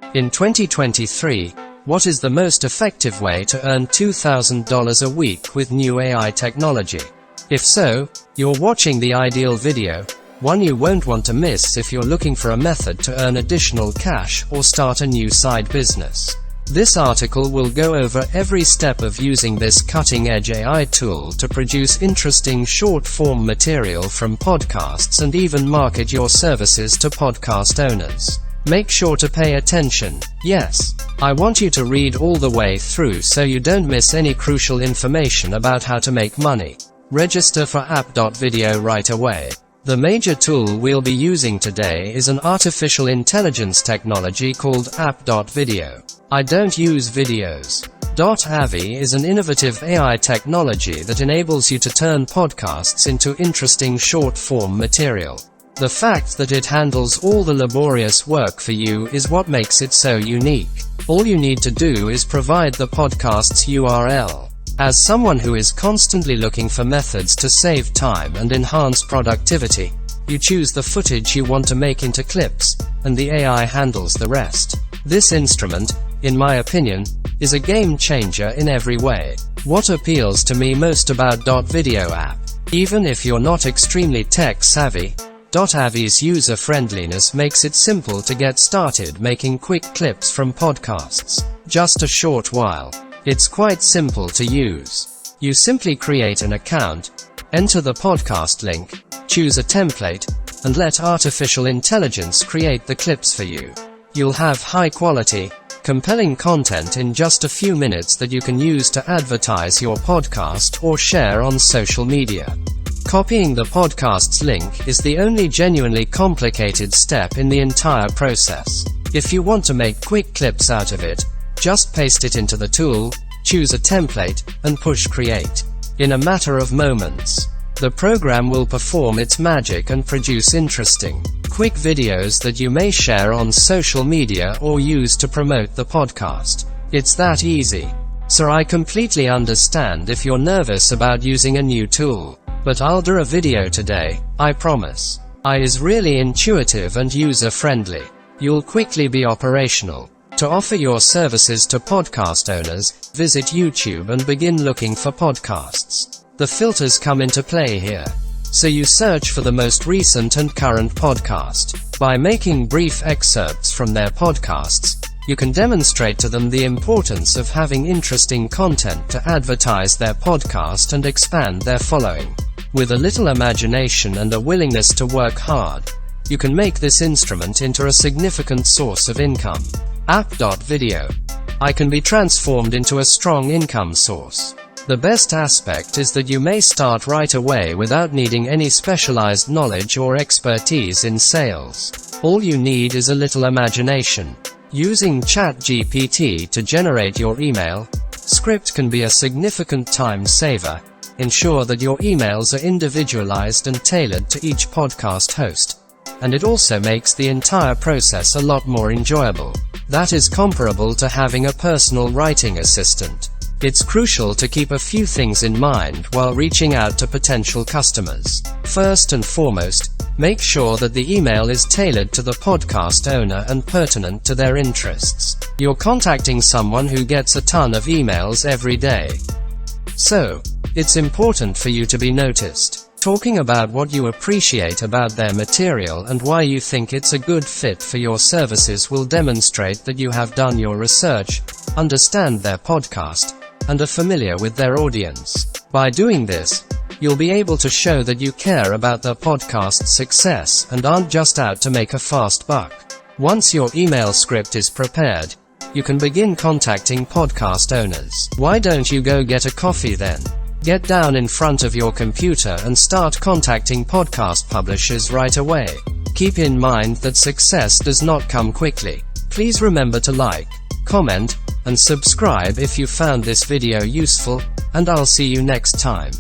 In 2023, what is the most effective way to earn $2,000 a week with new AI technology? If so, you're watching the ideal video, one you won't want to miss if you're looking for a method to earn additional cash or start a new side business. This article will go over every step of using this cutting-edge AI tool to produce interesting short-form material from podcasts and even market your services to podcast owners. Make sure to pay attention. Yes, I want you to read all the way through so you don't miss any crucial information about how to make money. Register for app.video right away. The major tool we'll be using today is an artificial intelligence technology called app.video. I don't use videos. .avi is an innovative AI technology that enables you to turn podcasts into interesting short-form material. The fact that it handles all the laborious work for you is what makes it so unique. All you need to do is provide the podcast's URL. As someone who is constantly looking for methods to save time and enhance productivity, you choose the footage you want to make into clips, and the AI handles the rest. This instrument, in my opinion, is a game changer in every way. What appeals to me most about .video app? Even if you're not extremely tech savvy, .avi's user-friendliness makes it simple to get started making quick clips from podcasts. Just a short while. It's quite simple to use. You simply create an account, enter the podcast link, choose a template, and let artificial intelligence create the clips for you. You'll have high-quality, compelling content in just a few minutes that you can use to advertise your podcast or share on social media. Copying the podcast's link is the only genuinely complicated step in the entire process. If you want to make quick clips out of it, just paste it into the tool, choose a template, and push create. In a matter of moments, the program will perform its magic and produce interesting, quick videos that you may share on social media or use to promote the podcast. It's that easy. So I completely understand if you're nervous about using a new tool. But I'll do a video today, I promise. AI is really intuitive and user-friendly. You'll quickly be operational. To offer your services to podcast owners, visit YouTube and begin looking for podcasts. The filters come into play here. So you search for the most recent and current podcast. By making brief excerpts from their podcasts, you can demonstrate to them the importance of having interesting content to advertise their podcast and expand their following. With a little imagination and a willingness to work hard, you can make this instrument into a significant source of income. App.video. AI can be transformed into a strong income source. The best aspect is that you may start right away without needing any specialized knowledge or expertise in sales. All you need is a little imagination. Using ChatGPT to generate your email script can be a significant time saver. Ensure that your emails are individualized and tailored to each podcast host. And it also makes the entire process a lot more enjoyable. That is comparable to having a personal writing assistant. It's crucial to keep a few things in mind while reaching out to potential customers. First and foremost, make sure that the email is tailored to the podcast owner and pertinent to their interests. You're contacting someone who gets a ton of emails every day. So, it's important for you to be noticed. Talking about what you appreciate about their material and why you think it's a good fit for your services will demonstrate that you have done your research, understand their podcast, and are familiar with their audience. By doing this, you'll be able to show that you care about their podcast's success and aren't just out to make a fast buck. Once your email script is prepared, you can begin contacting podcast owners. Why don't you go get a coffee then? Get down in front of your computer and start contacting podcast publishers right away. Keep in mind that success does not come quickly. Please remember to like, comment, and subscribe if you found this video useful, and I'll see you next time.